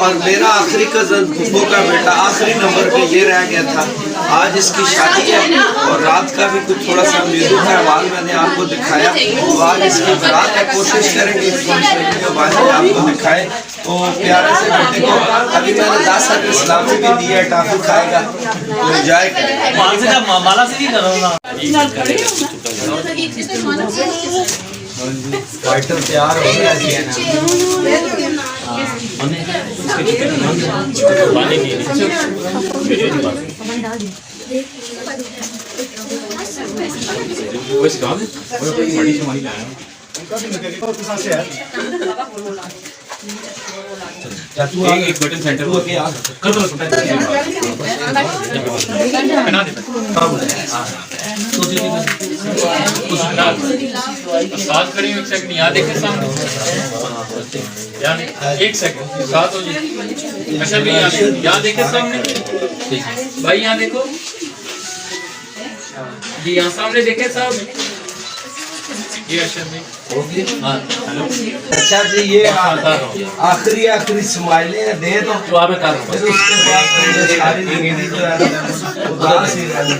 और मेरा आखिरी कज़न फूफो का बेटा आखिरी नंबर पे ये रह गया था। आज इसकी शादी है और रात का भी कुछ थोड़ा सा वीडियो का अहवाल मैंने आपको दिखाया। तो आज इसकी बरात है, कोशिश करेंगे वीडियो आपको दिखाए। तो प्यारे से बेटे को अभी मैंने 10 रुपये इस्लामी भी दिया है, टाफी खाएगा तो एंजॉय करेगा। माला से नहीं करूँगा। फाइटर तैयार हो गया एक बटन सेंटर कर दो साथ खड़ी एक सेकंड यहाँ देखे सामने एक सेकंड साथ हो जाए। अच्छा भी यहाँ देखे सामने भाई, यहाँ देखो जी, यहाँ सामने देखे साहब जी। अच्छा जी, ये आखिरी स्माइलें दे दो जो आप कर रहे फिर उसके बाद सारी जिंदगी जो है उदास ही रहना।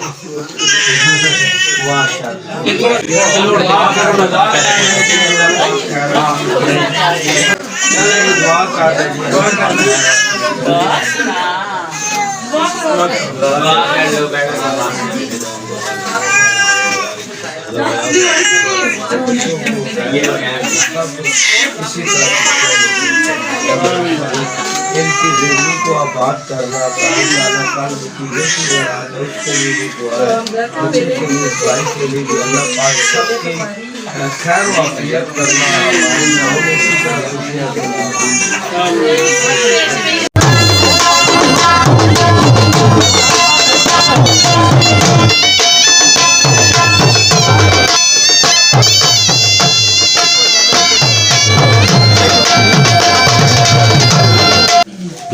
इनकी जिंदगी को आबाद करना, भाई के लिए भी अल्लाह पाक सबकी खैर वाफियत करना।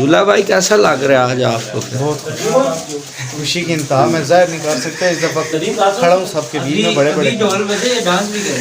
दूल्हा भाई कैसा लग रहा है आज आपको? बहुत खुशी की इंतहा मैं जाहिर नहीं कर सकता। इस दफ़ा खड़ा हूँ सबके बीच में, बड़े बड़े डांस भी कर।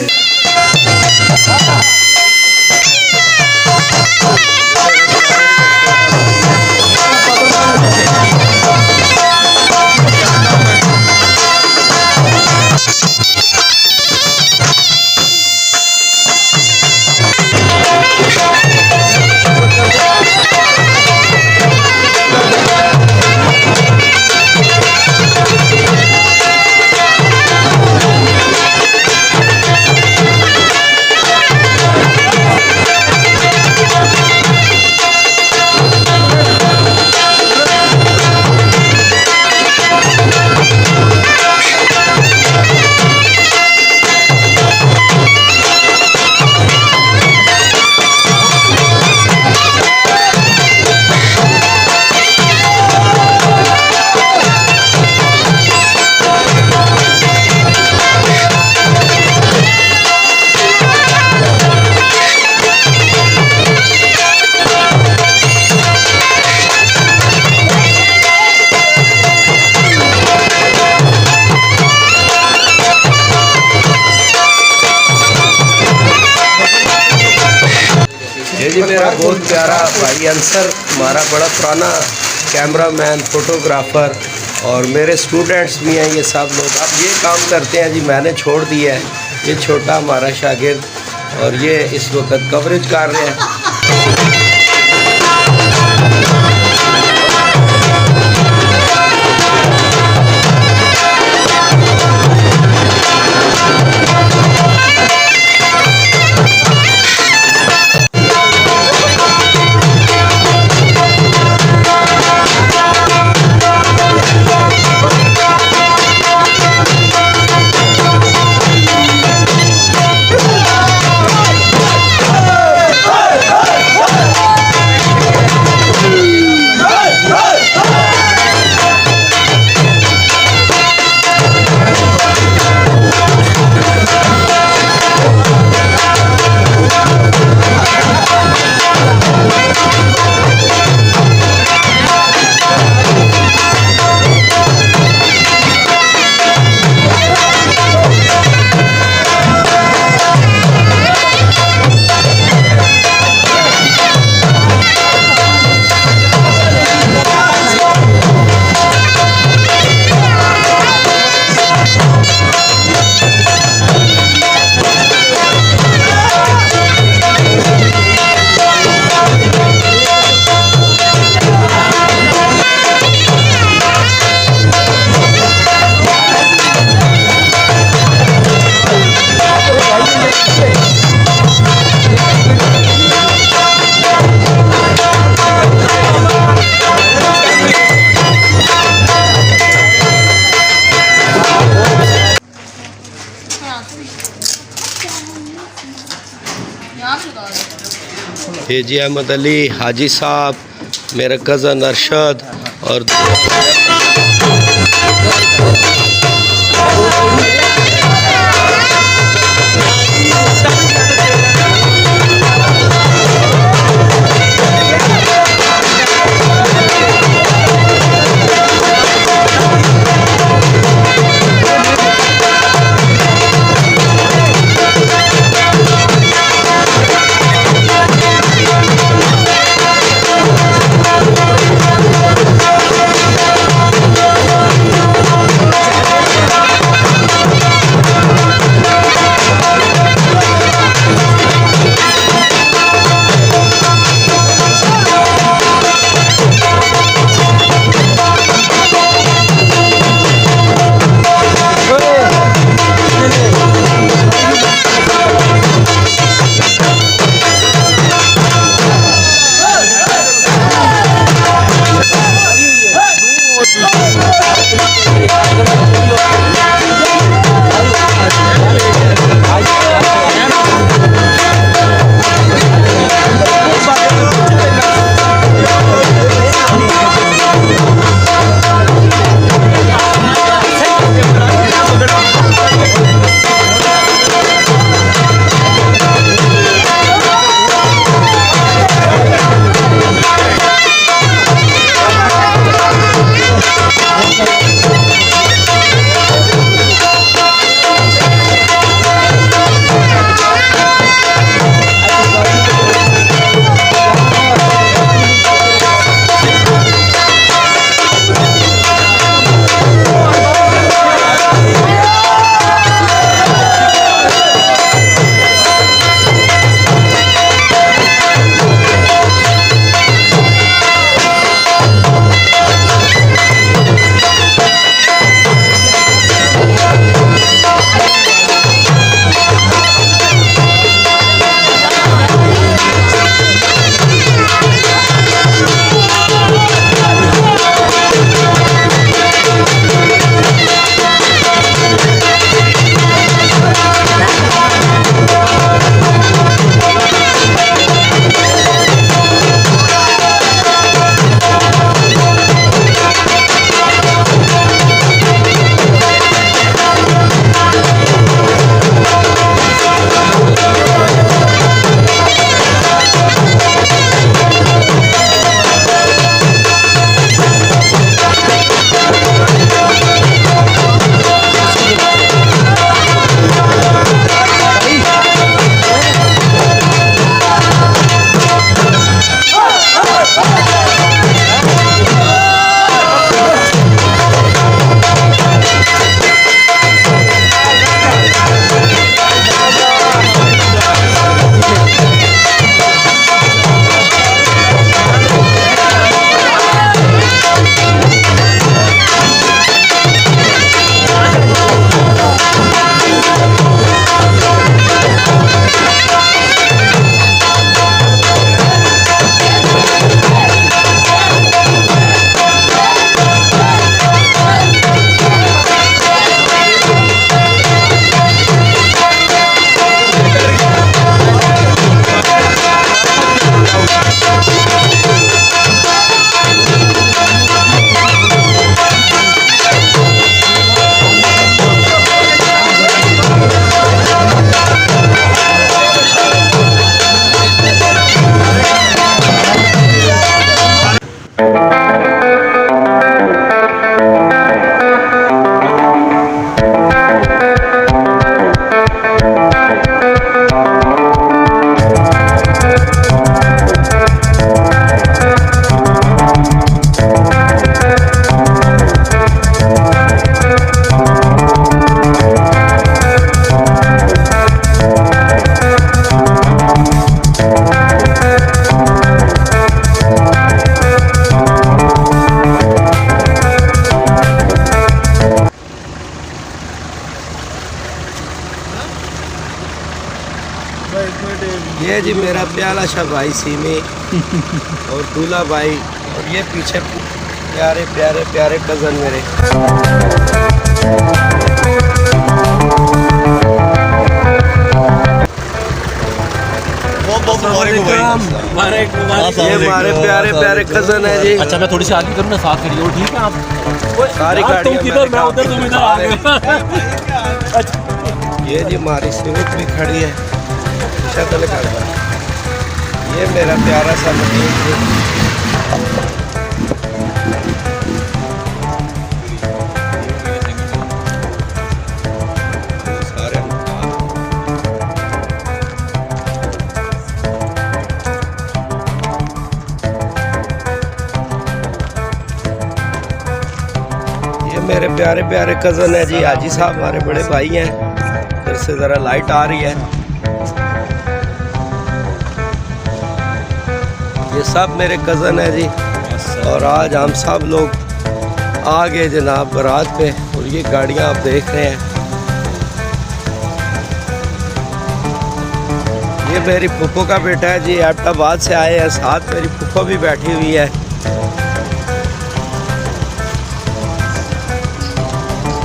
जी मेरा बहुत प्यारा भाई अंसर, हमारा बड़ा पुराना कैमरामैन, फोटोग्राफ़र और मेरे स्टूडेंट्स भी हैं ये सब लोग। अब ये काम करते हैं जी, मैंने छोड़ दिया है। ये छोटा हमारा शागिर्द और ये इस वक्त कवरेज कर रहे हैं। हेजी अहमद अली, हाजी साहब, मेरा कज़न अरशद और ये जी मेरा प्याला सा भाई सीमी और दूल्हा भाई, और ये पीछे प्यारे प्यारे प्यारे कज़न मेरे। वो ये हमारे प्यारे प्यारे कजन है जी। अच्छा मैं थोड़ी सी आगे करूँ ना, साथ खड़ी हो, ठीक है आप? सारी गाड़ियाँ किधर, मैं उधर, तुम इधर आ गए। ये जी हमारी सिविक भी खड़ी है, शक्ल करता। ये मेरा प्यारा सा मजीद है। मेरे प्यारे प्यारे कज़न है जी, हाजी साहब हमारे बड़े भाई हैं। इधर से ज़रा लाइट आ रही है। ये सब मेरे कज़न है जी, और आज हम सब लोग आ गए जनाब बारात पे। और ये गाड़ियाँ आप देख रहे हैं, ये मेरी फूफो का बेटा है जी, एबटाबाद से आए हैं। साथ मेरी फूफो भी बैठी हुई है।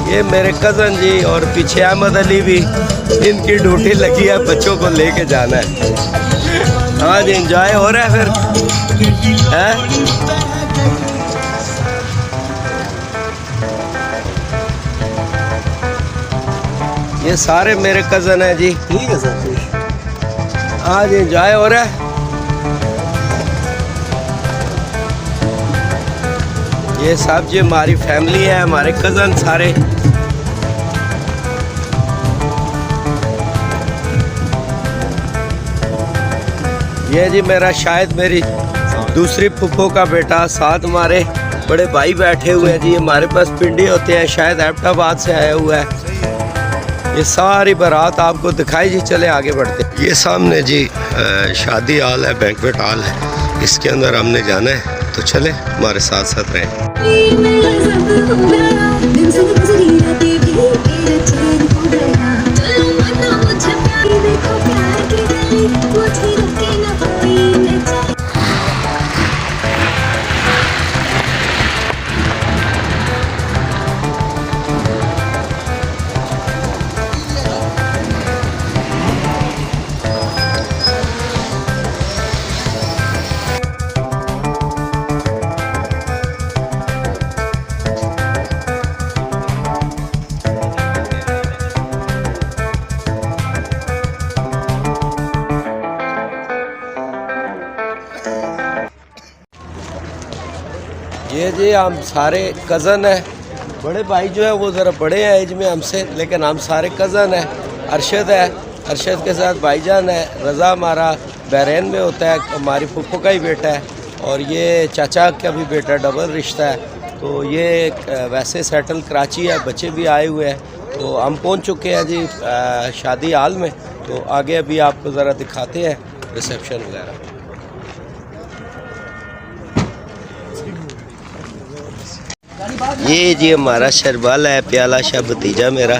ये मेरे कज़न जी, और पीछे अहमद अली भी, इनकी ड्यूटी लगी है बच्चों को लेके जाना है। आज एंजॉय हो रहा है फिर है? ये सारे मेरे कज़न हैं जी। ठीक है सर, आज एंजॉय हो रहा है। ये सब जी हमारी फैमिली है, हमारे कज़न सारे। ये जी मेरा शायद मेरी दूसरी फूफो का बेटा, साथ हमारे बड़े भाई बैठे हुए हैं जी। हमारे पास पिंडी होते हैं, शायद एबटाबाद से आया हुआ है। ये सारी बारात आपको दिखाई जी। चले आगे बढ़ते। ये सामने जी शादी हॉल है, बैंक्वेट हॉल है, इसके अंदर हमने जाना है। तो चले हमारे साथ साथ रहें। ये जी हम सारे कज़न हैं। बड़े भाई जो है वो ज़रा बड़े हैं एज में हमसे, लेकिन हम सारे कज़न हैं। अरशद है, अरशद के साथ भाईजान है। रज़ा हमारा बहरीन में होता है, हमारी फूफो का ही बेटा है। और ये चाचा का भी बेटा, डबल रिश्ता है। तो ये वैसे सेटल कराची है, बच्चे भी आए हुए हैं। तो हम पहुंच चुके हैं जी शादी हॉल में। तो आगे अभी आपको ज़रा दिखाते हैं रिसेप्शन वगैरह। ये जी हमारा शरबाला है, प्याला शाह भतीजा मेरा।